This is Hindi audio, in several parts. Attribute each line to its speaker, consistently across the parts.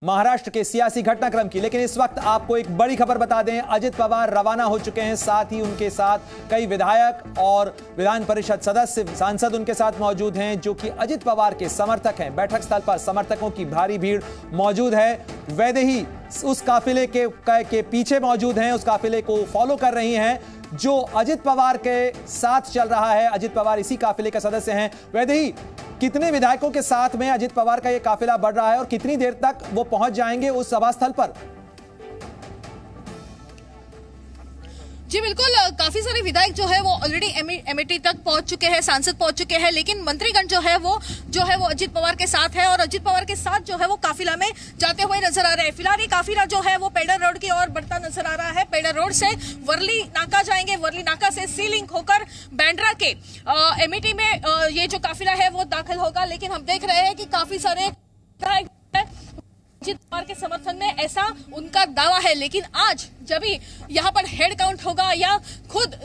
Speaker 1: महाराष्ट्र के सियासी घटनाक्रम की। लेकिन इस वक्त आपको एक बड़ी खबर बता दें, अजित पवार रवाना हो चुके हैं। साथ ही उनके साथ कई विधायक और विधान परिषद सदस्य सांसद उनके साथ मौजूद हैं जो कि अजित पवार के समर्थक हैं। बैठक स्थल पर समर्थकों की भारी भीड़ मौजूद है। वैदेही उस काफिले के पीछे मौजूद हैं, उस काफिले को फॉलो कर रही हैं जो अजित पवार के साथ चल रहा है। अजित पवार इसी काफिले के सदस्य हैं। वैदेही, कितने विधायकों के साथ में अजित पवार का यह काफिला बढ़ रहा है और कितनी देर तक वो पहुंच जाएंगे उस सभा स्थल पर?
Speaker 2: जी बिल्कुल, काफी सारे विधायक जो है वो ऑलरेडी एमिटी तक पहुंच चुके हैं, सांसद पहुंच चुके हैं, लेकिन मंत्रीगण जो है वो अजित पवार के साथ है और अजित पवार के साथ जो है वो काफिला में जाते हुए नजर आ रहे हैं। फिलहाल ये काफिला जो है वो पेडर रोड की ओर बढ़ता नजर आ रहा है। पेडर रोड से वर्ली नाका जाएंगे, वर्ली नाका से सी लिंक होकर बैंड्रा के एमिटी में ये जो काफिला है वो दाखिल होगा। लेकिन हम देख रहे हैं कि काफी सारे अजित पवार के समर्थन में, ऐसा उनका दावा है। लेकिन आज जब भी यहाँ पर हेड काउंट होगा या खुद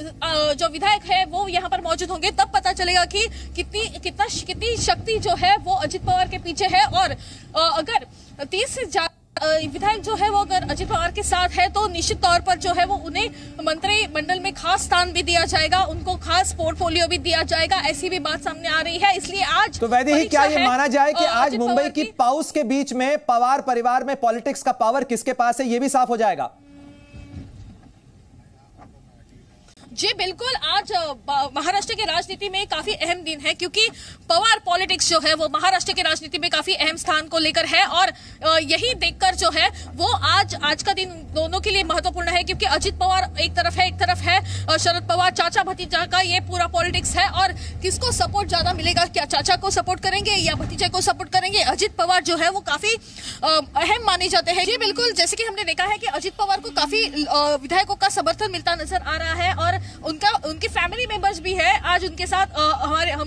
Speaker 2: जो विधायक है वो यहाँ पर मौजूद होंगे, तब पता चलेगा कि कितनी शक्ति जो है वो अजित पवार के पीछे है। और अगर 30 से ज्यादा विधायक जो है वो अगर अजित पवार के साथ है तो निश्चित तौर पर जो है वो उन्हें मंत्रिमंडल में खास स्थान भी दिया जाएगा, उनको खास पोर्टफोलियो भी दिया जाएगा, ऐसी भी बात सामने आ रही है। इसलिए आज
Speaker 1: तो वैदेही, क्या ये माना जाए कि आज मुंबई की पाउस के बीच में पवार परिवार में पॉलिटिक्स का पावर किसके पास है, ये भी साफ हो जाएगा?
Speaker 2: जी बिल्कुल, आज महाराष्ट्र की राजनीति में काफी अहम दिन है क्योंकि पवार पॉलिटिक्स जो है वो महाराष्ट्र की राजनीति में काफी अहम स्थान को लेकर है। और यही देखकर जो है वो आज का दिन दोनों के लिए महत्वपूर्ण है क्योंकि अजित पवार एक तरफ है शरद पवार चाचा भतीजा का ये पूरा पॉलिटिक्स है। और किसको सपोर्ट ज्यादा मिलेगा, क्या चाचा को सपोर्ट करेंगे या भतीजे को सपोर्ट करेंगे? अजित पवार जो है वो काफी अहम माने जाते हैं। जी बिल्कुल, जैसे कि हमने देखा है कि अजित पवार को काफी विधायकों का समर्थन मिलता नजर आ रहा है और उनकी फैमिली मेंबर्स भी है आज उनके साथ।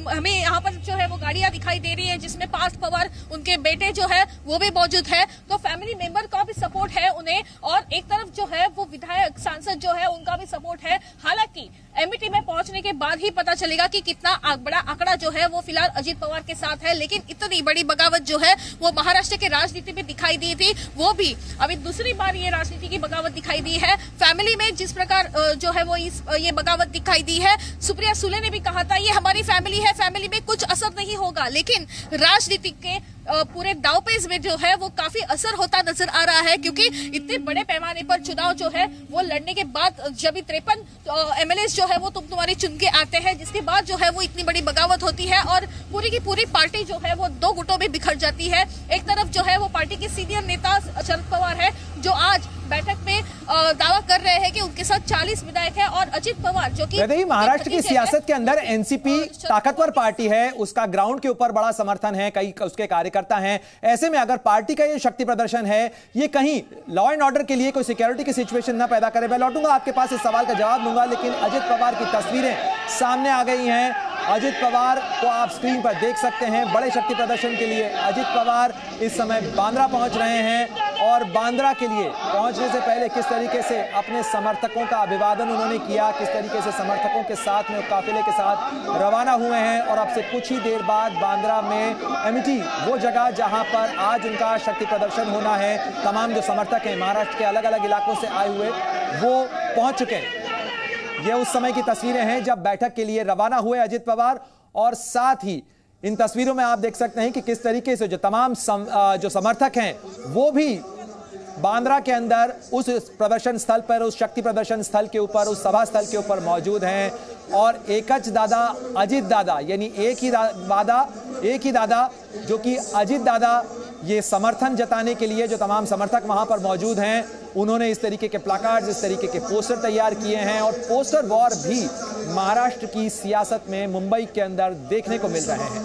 Speaker 2: हमें यहाँ पर जो है वो गाड़ियां दिखाई दे रही है जिसमें पार्थ पवार, उनके बेटे जो है वो भी मौजूद है। तो फैमिली मेंबर का भी सपोर्ट है उन्हें और एक तरफ जो है वो विधायक सांसद जो है उनका भी सपोर्ट है। हालांकि एमिटी में पहुंचने के बाद ही पता चलेगा कि कितना बड़ा आंकड़ा जो है वो फिलहाल अजित पवार के साथ है। लेकिन इतनी बड़ी बगावत जो है वो महाराष्ट्र के राजनीति में दिखाई दी थी, वो भी अभी दूसरी बार ये राजनीति की बगावत दिखाई दी है। फैमिली में जिस प्रकार जो है वो ये बगावत दिखाई दी है, सुप्रिया सुले ने भी कहा था ये हमारी फैमिली है, फैमिली में कुछ असर नहीं होगा। लेकिन राजनीति के पूरे दावपेच में जो है वो काफी असर होता नजर आ रहा है क्योंकि इतने बड़े पैमाने पर चुनाव जो है वो लड़ने के बाद जब 53 एमएलए जो है वो तुम्हारी चुन के आते हैं, जिसके बाद जो है वो इतनी बड़ी बगावत होती है और पूरी की पूरी पार्टी जो है वो दो गुटों में बिखर जाती है। एक तरफ जो है वो पार्टी के सीनियर नेता शरद पवार है जो आज बैठक में दावा कर रहे हैं कि उनके साथ 40 विधायक है और अजित पवार जो कि
Speaker 1: महाराष्ट्र की सियासत के अंदर एनसीपी ताकतवर पार्टी है, उसका ग्राउंड के ऊपर बड़ा समर्थन है, कई उसके कार्यकर्ता हैं। ऐसे में अगर पार्टी का ये शक्ति प्रदर्शन है, ये कहीं लॉ एंड ऑर्डर के लिए कोई सिक्योरिटी की सिचुएशन ना पैदा करे? मैं लौटूंगा आपके पास, इस सवाल का जवाब दूंगा। लेकिन अजित पवार की तस्वीरें सामने आ गई हैं। अजित पवार को आप स्क्रीन पर देख सकते हैं। बड़े शक्ति प्रदर्शन के लिए अजित पवार इस समय बांद्रा पहुंच रहे हैं और बांद्रा के लिए पहुंचने से पहले किस तरीके से अपने समर्थकों का अभिवादन उन्होंने किया, किस तरीके से समर्थकों के साथ में काफिले के साथ रवाना हुए हैं। और अब से कुछ ही देर बाद बांद्रा में एमिटी, वो जगह जहां पर आज उनका शक्ति प्रदर्शन होना है, तमाम जो समर्थक हैं महाराष्ट्र के अलग अलग इलाकों से आए हुए वो पहुंच चुके हैं। ये उस समय की तस्वीरें हैं जब बैठक के लिए रवाना हुए अजित पवार। और साथ ही इन तस्वीरों में आप देख सकते हैं कि किस तरीके से जो तमाम जो समर्थक हैं वो भी बांद्रा के अंदर उस प्रदर्शन स्थल पर, उस शक्ति प्रदर्शन स्थल के ऊपर, उस सभा स्थल के ऊपर मौजूद हैं। और एकच दादा अजित दादा, यानी एक ही दादा जो कि अजित दादा, ये समर्थन जताने के लिए जो तमाम समर्थक वहां पर मौजूद हैं उन्होंने इस तरीके के प्लाकार्ड्स, इस तरीके के पोस्टर तैयार किए हैं। और पोस्टर वॉर भी महाराष्ट्र की सियासत में मुंबई के अंदर देखने को मिल रहे हैं।